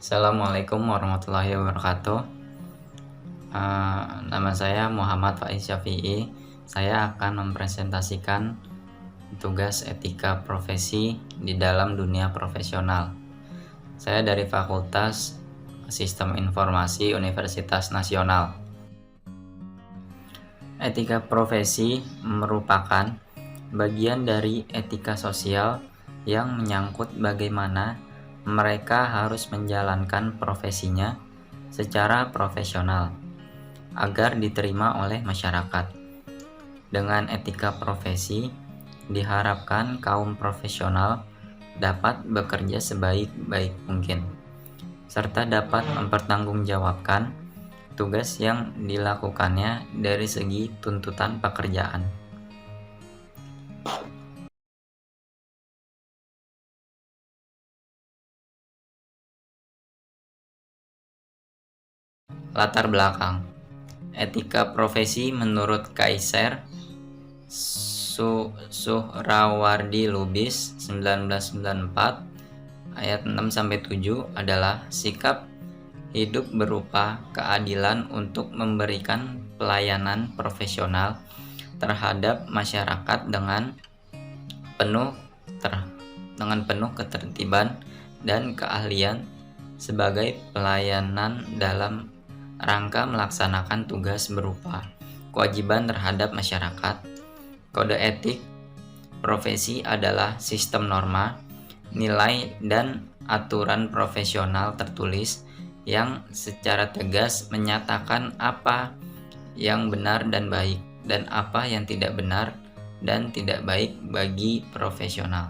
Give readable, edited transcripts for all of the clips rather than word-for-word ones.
Assalamualaikum warahmatullahi wabarakatuh. Nama saya Muhammad Faiz Syafi'i. Saya akan mempresentasikan tugas etika profesi di dalam dunia profesional. Saya dari Fakultas Sistem Informasi Universitas Nasional. Etika profesi merupakan bagian dari etika sosial yang menyangkut bagaimana mereka harus menjalankan profesinya secara profesional agar diterima oleh masyarakat. Dengan etika profesi, diharapkan kaum profesional dapat bekerja sebaik-baik mungkin, serta dapat mempertanggungjawabkan tugas yang dilakukannya dari segi tuntutan pekerjaan. Latar belakang etika profesi menurut Kaiser Suhrawardi Lubis 1994 ayat 6-7 adalah sikap hidup berupa keadilan untuk memberikan pelayanan profesional terhadap masyarakat dengan penuh ketertiban dan keahlian sebagai pelayanan dalam rangka melaksanakan tugas berupa kewajiban terhadap masyarakat. Kode etik profesi adalah sistem norma, nilai, dan aturan profesional tertulis yang secara tegas menyatakan apa yang benar dan baik, dan apa yang tidak benar dan tidak baik bagi profesional.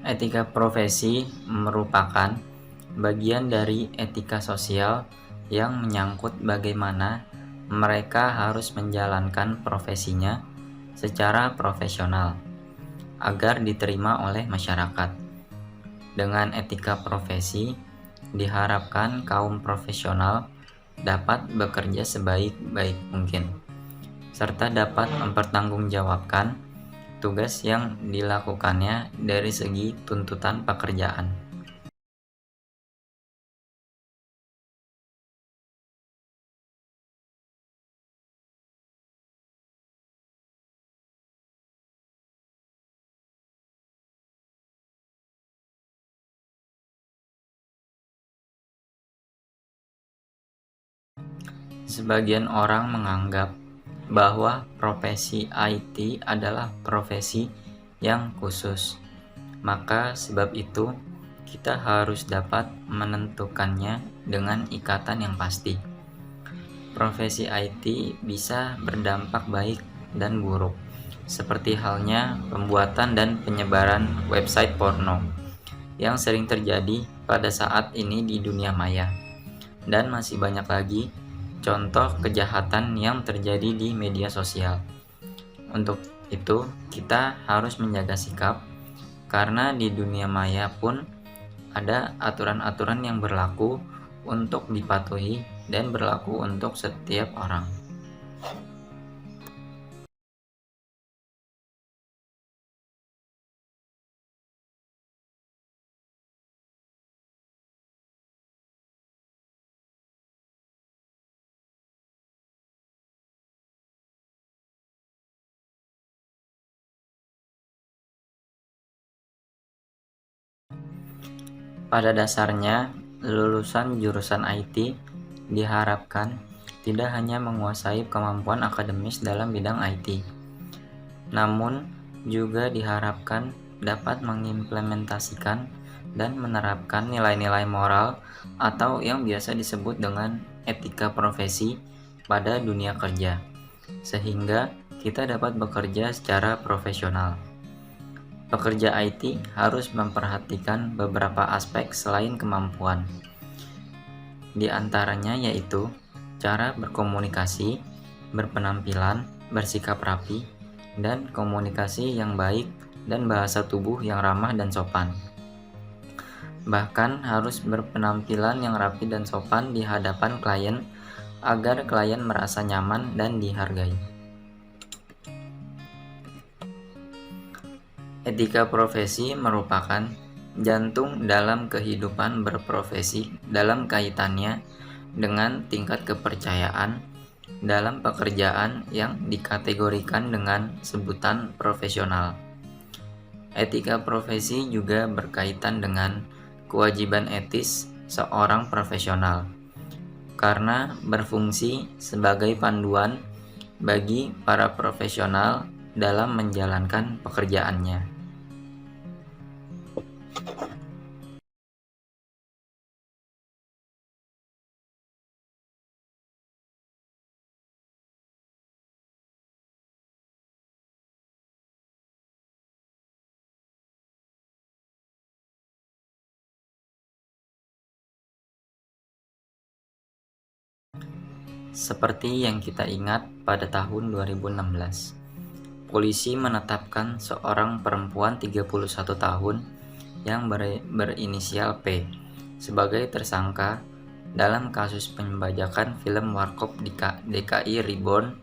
Etika profesi merupakan bagian dari etika sosial yang menyangkut bagaimana mereka harus menjalankan profesinya secara profesional agar diterima oleh masyarakat. Dengan etika profesi, diharapkan kaum profesional dapat bekerja sebaik-baik mungkin, serta dapat mempertanggungjawabkan tugas yang dilakukannya dari segi tuntutan pekerjaan. Sebagian orang menganggap bahwa profesi IT adalah profesi yang khusus. Maka sebab itu, kita harus dapat menentukannya dengan ikatan yang pasti. Profesi IT bisa berdampak baik dan buruk, seperti halnya pembuatan dan penyebaran website porno yang sering terjadi pada saat ini di dunia maya. Dan masih banyak lagi contoh kejahatan yang terjadi di media sosial. Untuk itu, kita harus menjaga sikap, karena di dunia maya pun ada aturan-aturan yang berlaku untuk dipatuhi dan berlaku untuk setiap orang. Pada dasarnya, lulusan jurusan IT diharapkan tidak hanya menguasai kemampuan akademis dalam bidang IT, namun juga diharapkan dapat mengimplementasikan dan menerapkan nilai-nilai moral atau yang biasa disebut dengan etika profesi pada dunia kerja, sehingga kita dapat bekerja secara profesional. Pekerja IT harus memperhatikan beberapa aspek selain kemampuan. Di antaranya yaitu cara berkomunikasi, berpenampilan, bersikap rapi, dan komunikasi yang baik dan bahasa tubuh yang ramah dan sopan. Bahkan harus berpenampilan yang rapi dan sopan di hadapan klien agar klien merasa nyaman dan dihargai. Etika profesi merupakan jantung dalam kehidupan berprofesi dalam kaitannya dengan tingkat kepercayaan dalam pekerjaan yang dikategorikan dengan sebutan profesional. Etika profesi juga berkaitan dengan kewajiban etis seorang profesional, karena berfungsi sebagai panduan bagi para profesional dalam menjalankan pekerjaannya. Seperti yang kita ingat pada tahun 2016, polisi menetapkan seorang perempuan 31 tahun yang berinisial P sebagai tersangka dalam kasus pembajakan film Warkop DKI Reborn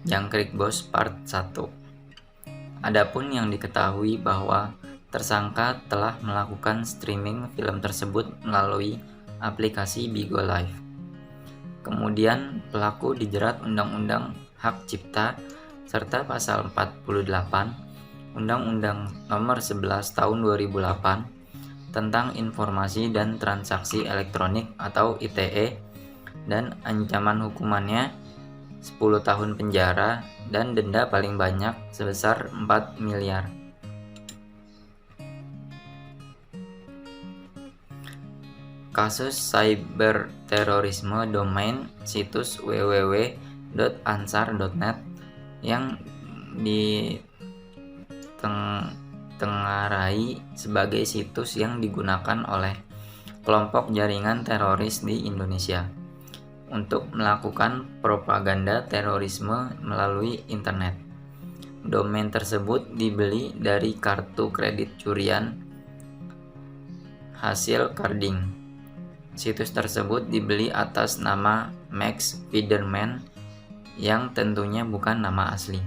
Jangkrik Bos Part 1. Adapun yang diketahui bahwa tersangka telah melakukan streaming film tersebut melalui aplikasi Bigo Live. Kemudian pelaku dijerat Undang-Undang Hak Cipta serta Pasal 48 Undang-Undang Nomor 11 Tahun 2008 tentang Informasi dan Transaksi Elektronik atau ITE, dan ancaman hukumannya 10 tahun penjara dan denda paling banyak sebesar 4 miliar. Kasus cyberterorisme domain situs www.ansar.net yang ditengarai sebagai situs yang digunakan oleh kelompok jaringan teroris di Indonesia untuk melakukan propaganda terorisme melalui internet. Domain tersebut dibeli dari kartu kredit curian hasil carding. Situs tersebut dibeli atas nama Max Fiderman yang tentunya bukan nama asli.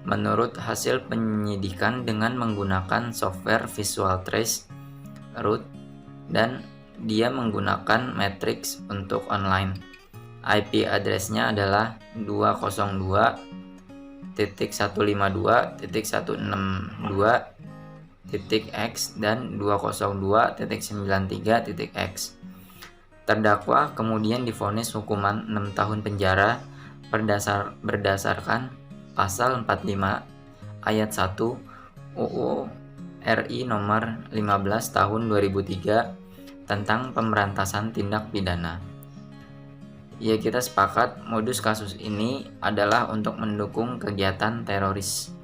Menurut hasil penyidikan dengan menggunakan software Visual Trace Root dan dia menggunakan Matrix untuk online. IP address-nya adalah 202.152.162.x dan 202.93.x. Terdakwa kemudian divonis hukuman 6 tahun penjara berdasarkan Pasal 45 Ayat 1 UU RI Nomor 15 Tahun 2003 tentang pemberantasan tindak pidana. Ya, kita sepakat modus kasus ini adalah untuk mendukung kegiatan teroris.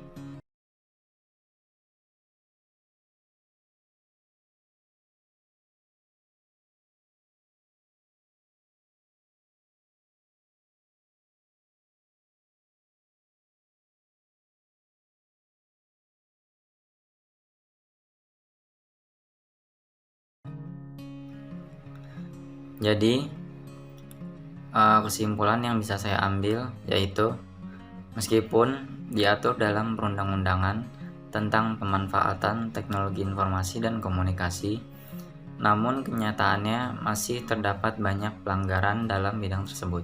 Jadi, kesimpulan yang bisa saya ambil yaitu meskipun diatur dalam perundang-undangan tentang pemanfaatan teknologi informasi dan komunikasi, namun kenyataannya masih terdapat banyak pelanggaran dalam bidang tersebut.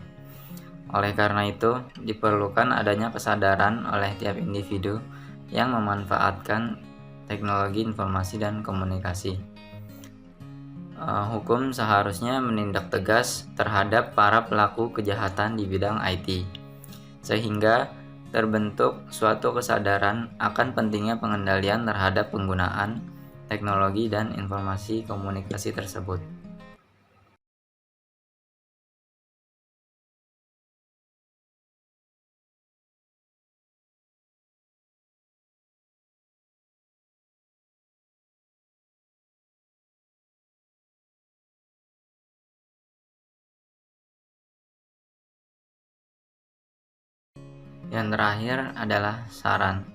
Oleh karena itu, diperlukan adanya kesadaran oleh tiap individu yang memanfaatkan teknologi informasi dan komunikasi. Hukum seharusnya menindak tegas terhadap para pelaku kejahatan di bidang IT, sehingga terbentuk suatu kesadaran akan pentingnya pengendalian terhadap penggunaan teknologi dan informasi komunikasi tersebut. Yang terakhir adalah saran.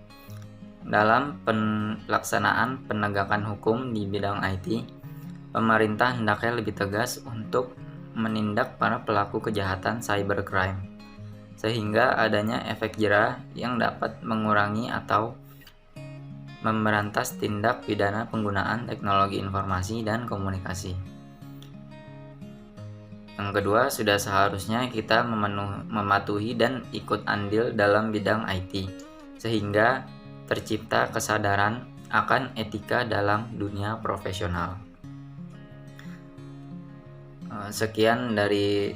Dalam pelaksanaan penegakan hukum di bidang IT, pemerintah hendaknya lebih tegas untuk menindak para pelaku kejahatan cybercrime, sehingga adanya efek jera yang dapat mengurangi atau memberantas tindak pidana penggunaan teknologi informasi dan komunikasi. Yang kedua, sudah seharusnya kita mematuhi dan ikut andil dalam bidang IT, sehingga tercipta kesadaran akan etika dalam dunia profesional. Sekian dari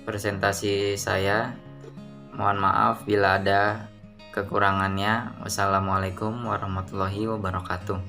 presentasi saya. Mohon maaf bila ada kekurangannya. Wassalamualaikum warahmatullahi wabarakatuh.